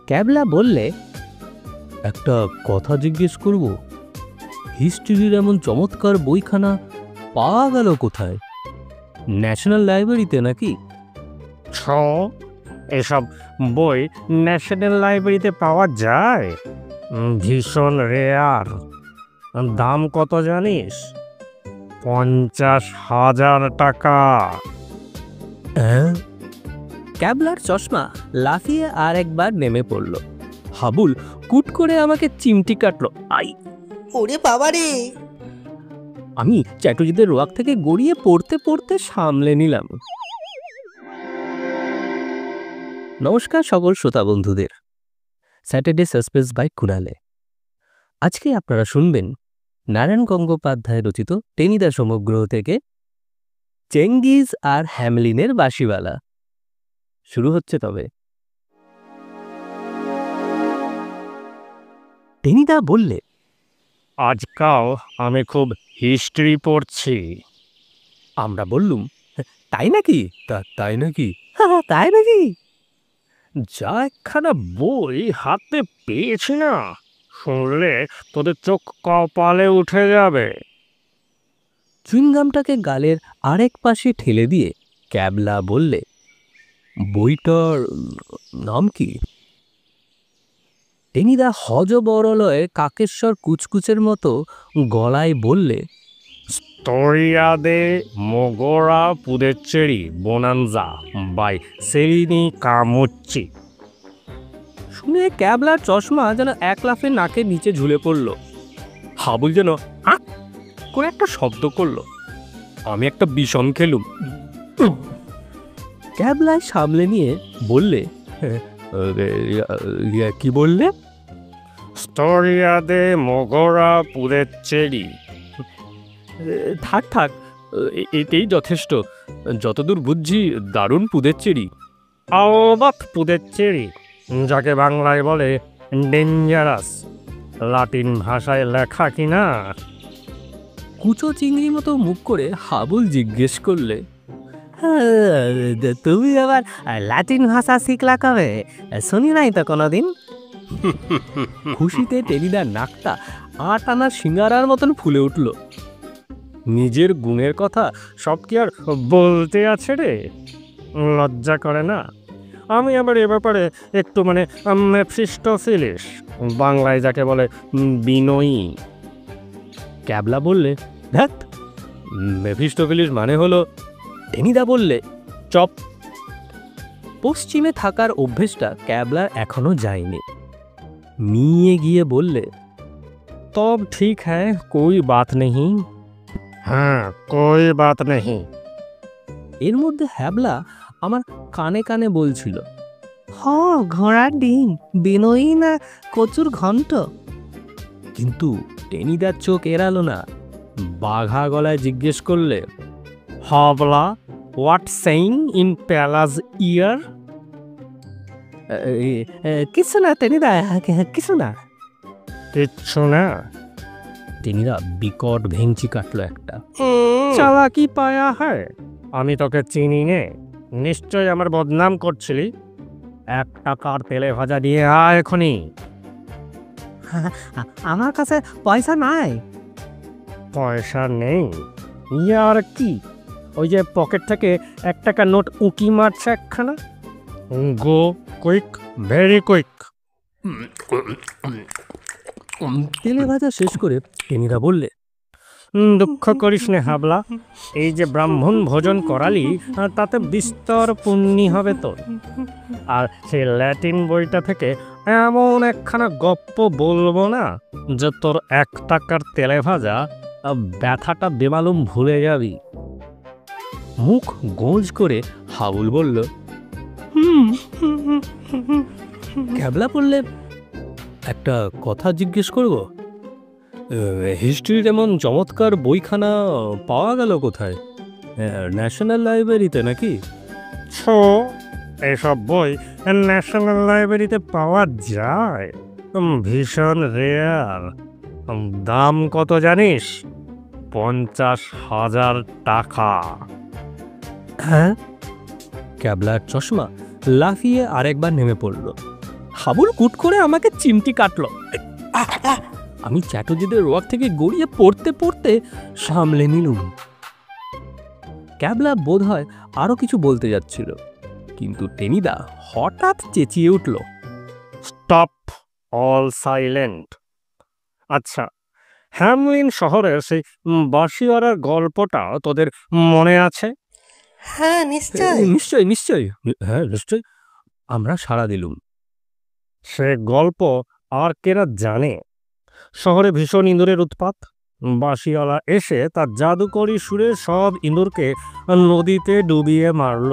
ক্যাবলা বললে, একটা কথা জিজ্ঞেস করব, হিস্ট্রির এমন চমৎকার বইখানা পাওয়া গেল কোথায়? ন্যাশনাল লাইব্রেরিতে নাকি? এসব বই ন্যাশনাল লাইব্রেরিতে পাওয়া যায়? ভীষণ রেয়ার। দাম কত জানিস? 50,000 টাকা। ক্যাবলার চশমা লাফিয়ে আর একবার নেমে পড়ল। হাবুল কুট করে আমাকে চিমটি কাটলো। আই, ওরে বাবা রে! আমি চ্যাটার্জিদের রোয়াক থেকে গড়িয়ে পড়তে পড়তে সামলে নিলাম। নমস্কার সকল শ্রোতা বন্ধুদের। স্যাটারডে সাসপেন্স বাই কুণালে। আজকে আপনারা শুনবেন নারায়ণ গঙ্গোপাধ্যায় রচিত টেনিদা সমগ্র থেকে চেঙ্গিজ আর হ্যামলিনের বাঁশিওয়ালা। শুরু হচ্ছে তবে। টেনিদা বললে, আজকাল আমি খুব হিস্ট্রি পড়ছি। আমরা বললুম, তাই নাকি? তাই নাকি? তাই নাকি? যা একখানা বই হাতে পেয়েছি না, শুনলে তোদের চোখ কপালে উঠে যাবে। চুইংগামটাকে গালের আরেক পাশে ঠেলে দিয়ে ক্যাবলা বললে, বইটার নাম কি? টেনিদা হজবরলয়ে কাকেশ্বর কুচকুচের মতো গলায় বললে, স্টোরিয়া দে মোগরা পুদেচ্চেরি বোনানজা বাই সেলিনি কামুচ্চি। শুনে ক্যাবলার চশমা যেন এক লাফে নাকের নিচে ঝুলে পড়ল। হাবুল যেন আঁক করে একটা শব্দ করল। আমি একটা বিষম খেলুম। ক্যাবলায় সামলে নিয়ে বললে, কি বললে? স্টোরিয়া দে মোগরা পুদেচ্চেরি। থাক থাক, এটাই যথেষ্ট। যতদূর বুঝছি দারুণ পুদেচ্চেরি। আলবাত পুদেচ্চেরি, যাকে বাংলায় বলে ডেঞ্জারাস। লাতিন ভাষায় লেখা কিনা? কুচো চিংড়ির মতো মুখ করে হাবুল জিজ্ঞেস করলে, তুমি আবার লাতিন ভাষা শিখলা কবে? শুনি নাই তো কোনোদিন। খুশিতে টেনিদার নাকটা আট আনা সিঙ্গারার মতন ফুলে উঠল। নিজের গুণের কথা সব কি আর বলতে আছে রে? লজ্জা করে না? আমি আবার এ ব্যাপারে একটু মেফিস্টোফেলিস, বাংলায় যাকে বলে বিনয়ী। ক্যাবলা বললে, ধ্যাত, মেফিস্টোফেলিস মানে হলো? টেনিদা বললে, চপ। পশ্চিমে থাকার অভ্যেসটা ক্যাবলার এখনো যায়নি। মিয়ে গিয়ে বললে, তব ঠিক হ্যাঁ, কোই বাত নেই। হ্যাঁ, কোই বাত নেই। এর মধ্যে হ্যাবলা আমার কানে কানে বলছিল, ঘোড়ার ডিম, বিনয়ী না কচুর ঘন্ট। কিন্তু টেনিদার চোখ এড়ালো না। বাঘা গলায় জিজ্ঞেস করলে, হাবলা, হোয়াট সেইং ইন প্যালাস ইয়ার? কিছু না টেনিদা, কিছু না। কিচ্ছু না? টেনিদা বিকট ভেঙচি কাটলো একটা। চালাকি পায়া হয়। আমি তোকে চিনি নে, নিশ্চয় আমার বদনাম করছিলি। 1 টাকার তেলে ভাজা দিয়ে আয় এখনই। আমার কাছে পয়সা নাই। পয়সা নেই? ইয়ার কি? ওই যে পকেট থেকে 1 টাকা নোট উঁকি মারছে একখানা। গো কুইক, ভেরি কুইক। তেলে ভাজা শেষ করে টেনিদা বললে, দুঃখ করিস নে হাবলা, এই যে ব্রাহ্মণ ভোজন করালি, তাতে বিস্তর পুণ্যি হবে তোর। আর সেই ল্যাটিন বইটা থেকে এমন একখানা গপ্প বলবো না যে তোর 1 টাকার তেলে ভাজা ব্যথাটা বেমালুম ভুলে যাবি। মুখ গোঁজ করে হাবুল বলল, ক্যাবলা বললে, একটা কথা জিজ্ঞেস করব, হিস্ট্রির এমন চমৎকার বইখানা পাওয়া গেল কোথায়? ন্যাশনাল লাইব্রেরিতে নাকি? এসব বই ন্যাশনাল লাইব্রেরিতে পাওয়া যায়? ভীষণ রেয়ার। দাম কত জানিস? 50,000 টাকা। হ্যাঁ? ক্যাবলার চশমা লাফিয়ে আরেকবার নেমে পড়ল। হাবুল কুট করে আমাকে চিমটি কাটলো। আমি চ্যাটার্জিদের রোয়াক থেকে গড়িয়ে পড়তে পড়তে সামলে নিলুম। ক্যাবলা বোধ হয় আরো কিছু বলতে যাচ্ছিল, কিন্তু টেনিদা হঠাৎ চেঁচিয়ে উঠল, স্টপ, অল সাইলেন্ট। আচ্ছা, হ্যামলিন শহরের সেই বাঁশিওয়ালার গল্পটা তোদের মনে আছে? হ্যাঁ, নিশ্চয়। নিশ্চয় নিশ্চয়, হ্যাঁ নিশ্চয়, আমরা সাড়া দিলুম। সে গল্প আর কেরা জানে? শহরে ভীষণ ইঁদুরের উৎপাত। বাঁশিওয়ালা এসে তার জাদুকরি সুরে সব ইঁদুরকে নদীতে ডুবিয়ে মারল।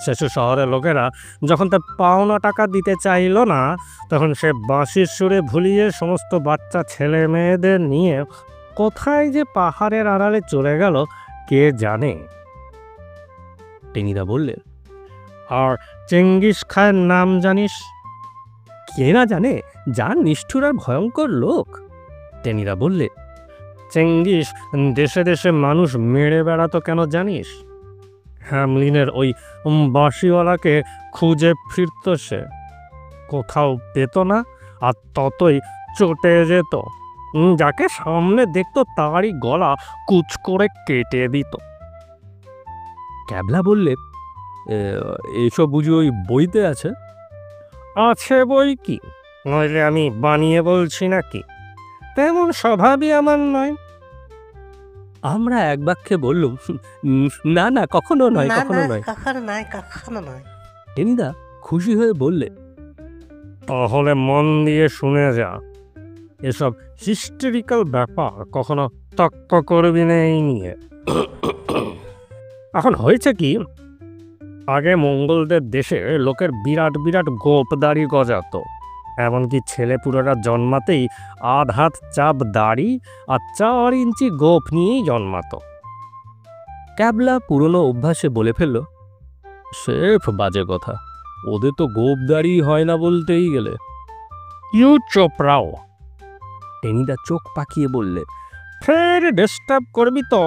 শেষে শহরের লোকেরা যখন তার পাওনা টাকা দিতে চাইল না, তখন সে বাঁশির সুরে ভুলিয়ে সমস্ত বাচ্চা ছেলে মেয়েদের নিয়ে কোথায় যে পাহাড়ের আড়ালে চলে গেল কে জানে। টেনিদা বললে, আর চেঙ্গিস খায়ের নাম জানিস? কে না জানে, যার নিষ্ঠুর আর ভয়ঙ্কর লোক। টেনিদা বললে, চেঙ্গিস দেশে দেশে মানুষ মেরে বেড়াতো কেন জানিস? হ্যামলিনের ওই বাঁশিওয়ালাকে খুঁজে ফিরত সে, কোথাও পেত না, আর ততই চটে যেত। যাকে সামনে দেখতো তারই গলা কুচ করে কেটে দিত। ক্যাবলা বললে, এসব বুঝি ওই বইতে আছে? আছে বই কি, নইলে আমি বানিয়ে বলছি নাকি? তেমন স্বভাবই আমার নয়। আমরা এক বাক্যে বললুম, না না, কখনো নয়, না, কখনো না, নয়। কখনো নয়, কখনো নয়। টেনিদা খুশি হয়ে বললে, তাহলে মন দিয়ে শুনে যা, এসব হিস্টেরিক্যাল ব্যাপার কখনো তক্ক করবি না এই নিয়ে। এখন হয়েছে কি, আগে মঙ্গলদের দেশে লোকের বিরাট বিরাট গোপ দাড়ি গজাতো। এমনকি ছেলেপুলেরা জন্মাতেই আধ হাত চাপ দাড়ি আর 4 ইঞ্চি গোপ নিয়েই জন্মাতো। ক্যাবলা পুরনো অভ্যাসে বলে ফেলল, সেফ বাজে কথা, ওদের তো গোপদারি হয় না বলতেই গেলে। ইউ চোপড়াও। টেনিদা চোখ পাকিয়ে বললে, ফের ডিস্টার্ব করবি তো।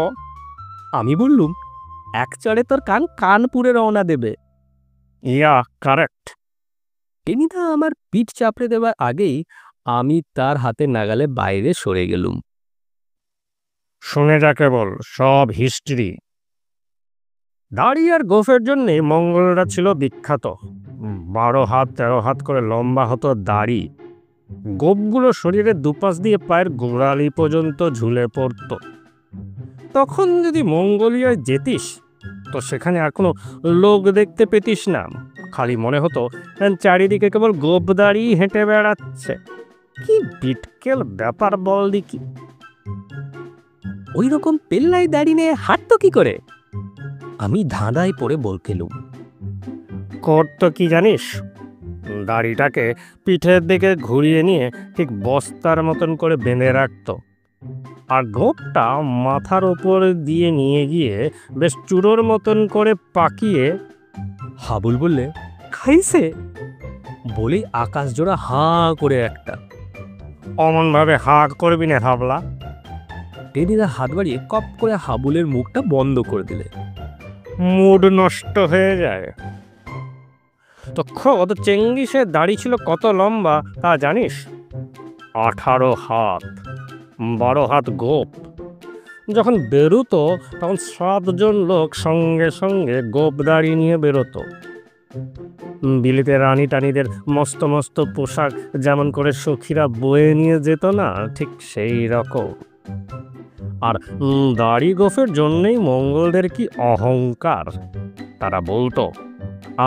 আমি বললুম, এক চড়ে তোর কান কানপুরে রওনা দেবে। ইয়া কারেক্ট। টেনিদা আমার পিঠ চাপড়ে দেবার আগেই আমি তার হাতে নাগালে বাইরে সরে গেলুম। শুনে যা কেবল সব হিস্ট্রি। দাড়ি আর গোফের জন্যে মঙ্গলরা ছিল বিখ্যাত। 12 হাত 13 হাত করে লম্বা হতো দাড়ি। গোপগুলো শরীরের দুপাশ দিয়ে পায়ের গোড়ালি পর্যন্ত ঝুলে পড়ত। তখন যদি মঙ্গোলিয়ায় যেতিস তো সেখানে আর কোনো লোক দেখতে পেতিস না, খালি মনে হতো চারিদিকে কেবল গোপ দাড়ি হেঁটে বেড়াচ্ছে। কি বিটকেল ব্যাপার বল দেখি। ওই রকম পেল্লাই দাড়ি নিয়ে হাঁটতো কি করে? আমি ধাঁধায় পড়ে বলকেলুম। করতো কি জানিস? দাড়িটাকে পিঠের দিকে ঘুরিয়ে নিয়ে ঠিক বস্তার মতন করে বেঁধে রাখতো, আর গোপটা মাথার ওপর দিয়ে নিয়ে গিয়ে বেশ চূড়োর মতন করে পাকিয়ে। হাবুল বললে, খাইছে বলেই আকাশ জোড়া হাঁ করে একটা। অমনভাবে হাঁক করবি না হাবলা। টেনিদা হাত বাড়িয়ে কপ করে হাবুলের মুখটা বন্ধ করে দিলে। মুড নষ্ট হয়ে যায়। তো খোদ চেঙ্গিসের দাড়ি ছিল কত লম্বা তা জানিস? 18 হাত, 12 হাত গোপ। যখন বেরোতো তখন 7 জন লোক সঙ্গে সঙ্গে গোপ দাড়ি নিয়ে বেরোতো। বিলিতে রানী টানিদের মস্ত মস্ত পোশাক যেমন করে সখীরা বয়ে নিয়ে যেত না, ঠিক সেই রকম। আর দাড়ি গোফের জন্যেই মঙ্গলদের কি অহংকার। তারা বলতো,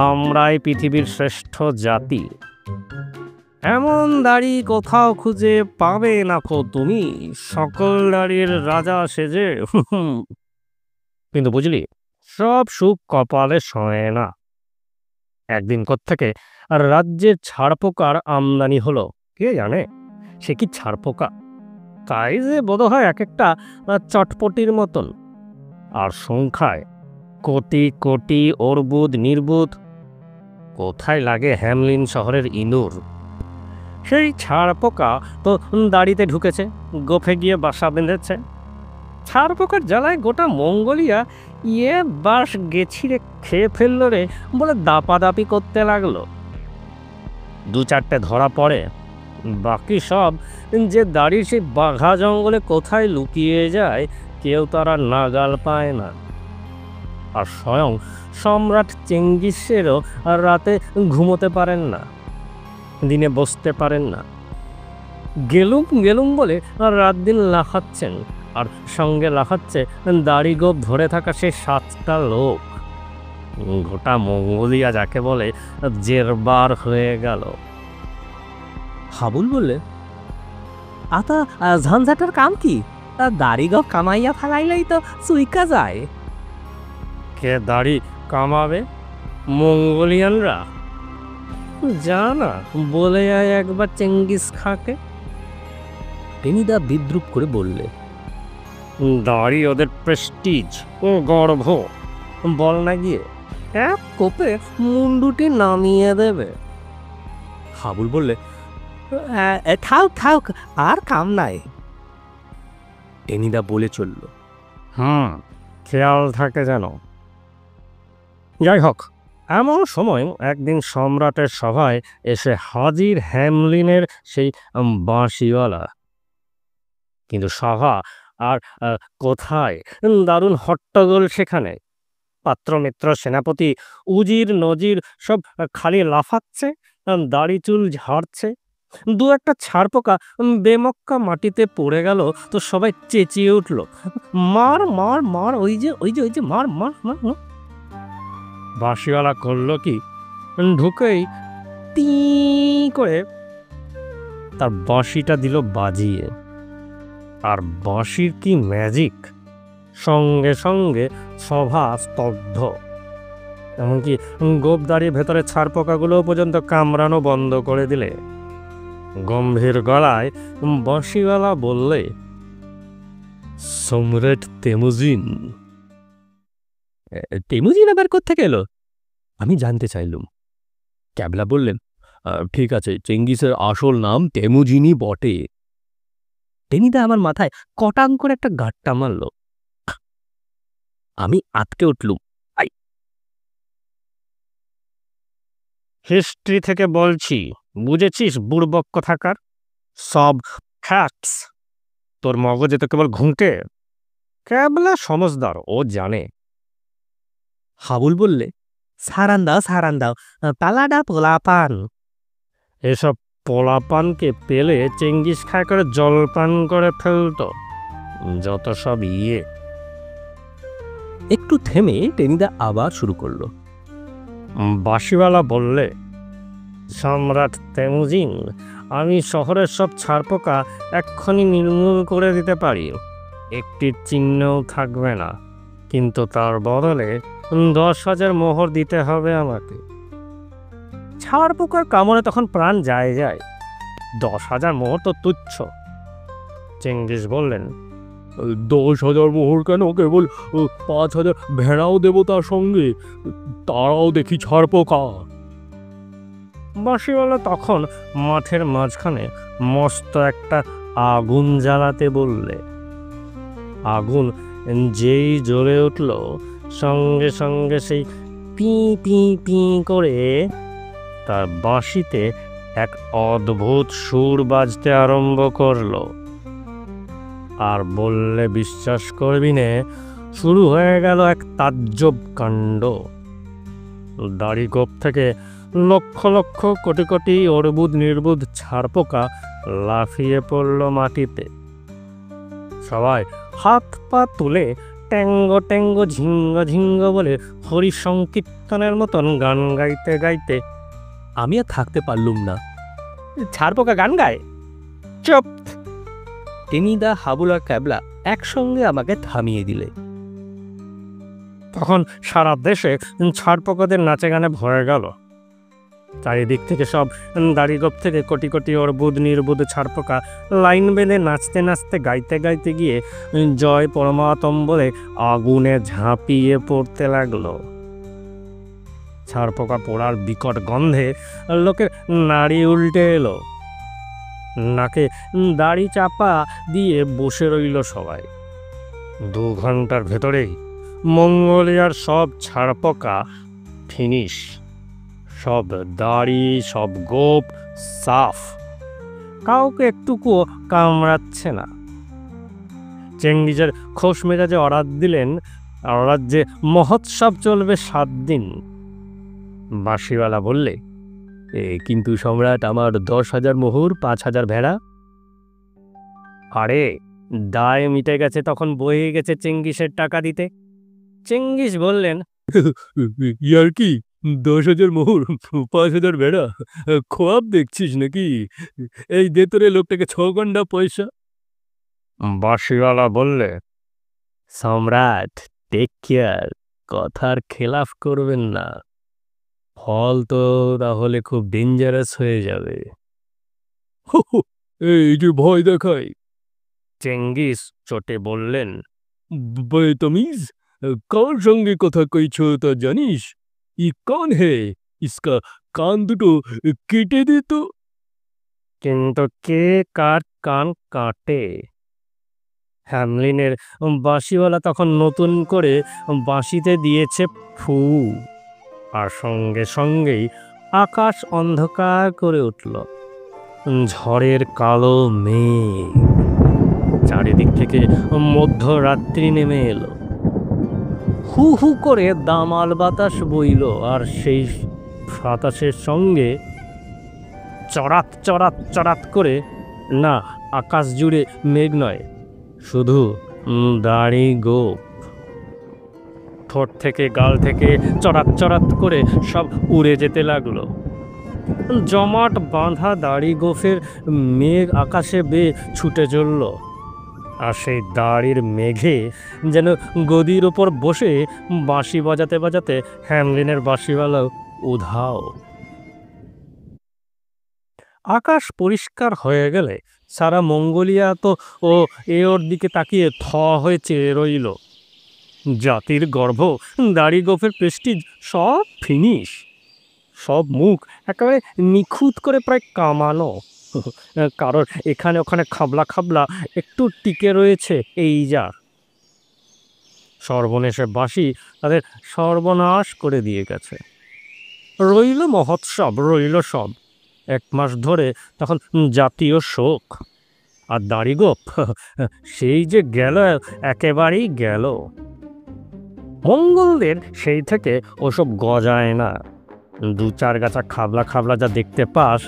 আমরাই পৃথিবীর শ্রেষ্ঠ জাতি। এমন দাড়ি কোথাও খুঁজে পাবে না কো তুমি, সকল দাড়ির রাজা সেজে। কিন্তু বুঝলি, সব সুখ কপালে শোয় না। একদিন কোত্থেকে আর রাজ্যের ছাড়পোকার আমদানি হলো কে জানে। সে কি ছাড়পোকা, তাই যে বোধ হয় এক একটা চটপটির মতন, আর সংখ্যায় কোটি কোটি অর্বুদ নির্বুদ। কোথায় লাগে হ্যামলিন শহরের ইঁদুর। সেই ছাড়পোকা তো দাড়িতে ঢুকেছে, গোফে গিয়ে বাসা বেঁধেছে। ছাড়পোকার জ্বালায় গোটা মঙ্গোলিয়া ইয়ে বাস গেছিরে খেয়ে ফেললো রে বলে দাপাদাপি করতে লাগলো। 2-4টে ধরা পড়ে, বাকি সব যে দাড়ি সেই বাঘা জঙ্গলে কোথায় লুকিয়ে যায় কেউ তারা নাগাল পায় না। আর স্বয়ং সম্রাট চেঙ্গিসেরও রাতে ঘুমোতে পারেন না, দিনে বসতে পারেন না। গেলুম গেলুম বলে রাত দিন লাফাচ্ছেন, আর সঙ্গে লাফাচ্ছে দাড়ি গোপ ধরে থাকা সে 7টা লোক। গোটা মঙ্গোলিয়া যাকে বলে জেরবার হয়ে গেল। হাবুল বললে, আতা ঝঞ্ঝাটার কাম কি? দাড়ি গপ কামাইয়া ফেলাইলেই তো চুইকা যায়। কে দাড়ি কামাবে? মঙ্গোলিয়ানরা? জানা বলে আয় একবার চেঙ্গিস খাঁকে। টেনিদা বিদ্রুপ করে বললে, দাড়ি ওদের প্রেস্টিজ ও গর্ব, বল না গিয়ে এক কোপে মুন্ডুটি নামিয়ে দেবে। হাবুল বললে, থাক থাক, আর কাম নাই। টেনিদা বলে চলল, খেয়াল থাকে যেন। যাই হোক, এমন সময় একদিন সম্রাটের সভায় এসে হাজির হ্যামলিনের সেই বাঁশিওয়ালা। কিন্তু সভা আর কোথায়, দারুণ হট্টগোল সেখানে। পাত্রমিত্র সেনাপতি উজির নজির সব খালি লাফাচ্ছে, দাড়ি চুল ঝাড়ছে। 2-একটা ছাড়পোকা বেমক্কা মাটিতে পড়ে গেল তো সবাই চেঁচিয়ে উঠল, মার মার মার, ওই যে ওই যে ওই যে মার মার মার। বাঁশিওয়ালা করলো কি, ঢুকেই টি করে তার বাঁশিটা দিল বাজিয়ে। আর বাঁশির কি ম্যাজিক, সঙ্গে সঙ্গে সভা স্তব্ধ। এমনকি গোপদারির ভেতরে ছাড়পোকাগুলো পর্যন্ত কামড়ানো বন্ধ করে দিলে। গম্ভীর গলায় বাঁশিওয়ালা বললে, সম্রাট তেমুজিন। তেমুজিন আবার কোত্থেকে এলো? আমি জানতে চাইলুম। ক্যাবলা বললেন, ঠিক আছে, চেঙ্গিসের আসল নাম তেমুজিনই বটে। টেনিদা আমার মাথায় কটাং করে একটা গাঁটটা মারল। আমি আটকে উঠলুম। হিস্ট্রি থেকে বলছি, বুঝেছিস বুড়বক কোথাকার? সব ফ্যাক্টস তোর মগজে তো কেবল ঘুঁটে। ক্যাবলা সমজদার, ও জানে। হাবুল বললে, সারান দাও সারান দাও, পালাডা পোলাপান। এসব পোলাপানকে পেলে চেঙ্গিস খায় করে জলপান করে ফেলতো। যত সব ইয়ে। একটু থেমে টেনিদা আবার শুরু করলো। বাঁশিওয়ালা বললে, সম্রাট তেমুজিন, আমি শহরের সব ছাড়পোকা এক্ষুনি নির্মূল করে দিতে পারি, একটির চিহ্নও থাকবে না। কিন্তু তার বদলে 10,000 মোহর দিতে হবে আমাকে। ছাড়পোকার কামড়ে তখন প্রাণ যায় যায়, 10,000 মোহর তো তুচ্ছ। চেঙ্গিস বললেন, 10,000 মোহর কেন, কেবল 5,000 ভেড়াও দেবো তার সঙ্গে, তারাও দেখি ছাড়পোকা। বাঁশিওয়ালা তখন মাঠের মাঝখানে মস্ত একটা আগুন জ্বালাতে বললে। আগুন যেই জ্বলে উঠল, সঙ্গে সঙ্গে সেই পি পি পি করে তার বাঁশিতে এক অদ্ভুত সুর বাজতে আরম্ভ করলো। আর বললে বিশ্বাস করবি নে, শুরু হয়ে গেল এক তাজ্জব কাণ্ড। দাড়ি গোপ থেকে লক্ষ লক্ষ কোটি কোটি অর্বুদ নির্বুদ ছাড়পোকা লাফিয়ে পড়ল মাটিতে। সবাই হাত পা তুলে ট্যাঙ্গো ট্যাঙ্গো ঝিঙ্গ ঝিঙ্গ বলে হরি সংকীর্তনের মতন গান গাইতে গাইতে। আমি আর থাকতে পারলুম না। ছাড়পোকা গান গায়? চুপ! টেনিদা, হাবুল আর ক্যাবলা একসঙ্গে আমাকে থামিয়ে দিলে। তখন সারা দেশে ছাড়পোকাদের নাচে গানে ভরে গেল। চারিদিক থেকে সব দাড়িগোপ থেকে কোটি কোটি অর্বুদ নির্বুদ ছাড়পোকা লাইন বেঁধে নাচতে নাচতে গাইতে গাইতে গিয়ে জয় পরমাত্ম বলে আগুনে ঝাঁপিয়ে পড়তে লাগলো। ছাড়পোকা পোড়ার বিকট গন্ধে লোকের নাড়ি উল্টে এলো। নাকে দাড়ি চাপা দিয়ে বসে রইল সবাই। 2 ঘন্টার ভেতরেই মঙ্গোলিয়ার সব ছাড়পোকা ফিনিশ, সব দাড়ি, সব গোপ সাফ, কাউকে একটুকুও কামড়াচ্ছে না। চেঙ্গিজের খোশ মেজাজে অর্ডার দিলেন, রাজ্যে মহোৎসব চলবে 7 দিন। বাঁশিওয়ালা বললে, কিন্তু সম্রাট, আমার 10,000 মোহর, 5,000 ভেড়া। আরে দায় মিটে গেছে, তখন বয়ে গেছে চেঙ্গিসের টাকা দিতে। চেঙ্গিস বললেন, ইয়ার কি, 10,000 মোহর, 5,000 ভেড়া, খোয়াব দেখছিস নাকি? এই দে তোরে লোকটাকে 6 ঘন্টা পয়সা। বাঁশিওয়ালা বললে, সম্রাট, টেক কেয়ার, কথার খেলাফ করবেন না, ফল তো তাহলে খুব ডেঞ্জারাস হয়ে যাবে। এই যে ভয় দেখায়। চেঙ্গিস চটে বললেন, বেতমিজ, কার সঙ্গে কথা কইছো তা জানিস? ই কন হে? ইসকা কান দুটো কেটে দে তো। কিন্তু কে কার কান কাটে? হ্যামলিনের বাঁশিওয়ালা তখন নতুন করে বাঁশিতে দিয়েছে ফু, আর সঙ্গে সঙ্গেই আকাশ অন্ধকার করে উঠল। ঝড়ের কালো মেঘ, চারিদিক থেকে মধ্যরাত্রি নেমে এলো। হু হু করে দামাল বাতাস বইল, আর সেই বাতাসের সঙ্গে চড়াত চড়াত চড়াত করে, না, আকাশ জুড়ে মেঘ নয়, শুধু দাড়ি গোপ। ঠোঁট থেকে গাল থেকে চড়াত চড়াত করে সব উড়ে যেতে লাগলো। জমাট বাঁধা দাড়ি গোফের মেঘ আকাশে বেয়ে ছুটে চলল, আর সেই দাড়ির মেঘে যেন গদির ওপর বসে বাঁশি বাজাতে বাজাতে হ্যামলিনের বাঁশিওয়ালাও উধাও। আকাশ পরিষ্কার হয়ে গেলে সারা মঙ্গোলিয়া তো ও ওর দিকে তাকিয়ে থ হয়ে চেয়ে রইল। জাতির গর্ভ, দাড়ি গোফের প্রেস্টিজ সব ফিনিশ, সব মুখ একেবারে নিখুঁত করে প্রায় কামানো। কারোর এখানে ওখানে খাবলা খাবলা একটু টিকে রয়েছে, এই যা। সর্বনেশে বাঁশি তাদের সর্বনাশ করে দিয়ে গেছে। রইল মহোৎসব, রইল সব। 1 মাস ধরে তখন জাতীয় শোক। আর দাড়িগোপ, সেই যে গেল, একেবারেই গেল। মঙ্গলদের সেই থেকে ওসব গজায় না। 2-4 গাছা খাবলা খাবলা যা দেখতে পাস,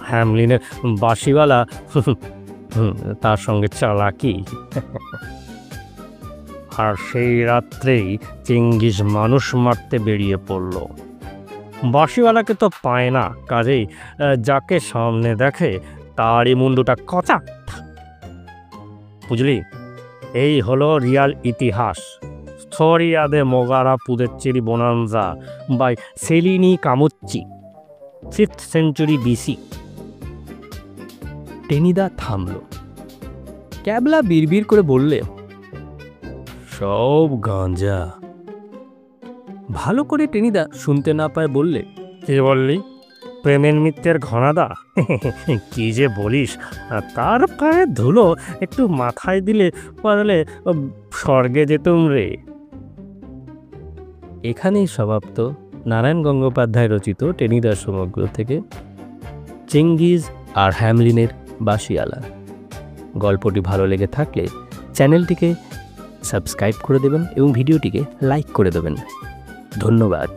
হ্যামলিনের বাঁশিওয়ালা তার সঙ্গে চালাকি। আর সেই রাত্রেই চেঙ্গিস মানুষ মারতে বেরিয়ে পড়ল। বাঁশিওয়ালাকে তো পায় না, কাজেই যাকে সামনে দেখে তারই মুন্ডুটা কচাক। বুঝলি, এই হলো রিয়াল ইতিহাস। Storia de Mogara Puducherry bonanza by Selini Kamucchi, 5th century BC। Tenida থামল। ক্যাবলা বিড়বিড় করে বললে, সব গাঁজা। ভালো করে টেনিদা শুনতে না পায় বললে, কি বললি? প্রেমের মিত্রের ঘনাদা? কি যে বলিস! তার পায়ে ধুলো একটু মাথায় দিলে পারলে স্বর্গে যেতুম রে। এখানেই সমাপ্ত নারায়ণ গঙ্গোপাধ্যায় রচিত টেনিদার সমগ্র থেকে চেঙ্গিজ আর হ্যামলিনের বাঁশিওয়ালা। গল্পটি ভালো লেগে থাকলে চ্যানেলটিকে সাবস্ক্রাইব করে দেবেন এবং ভিডিওটিকে লাইক করে দেবেন। ধন্যবাদ।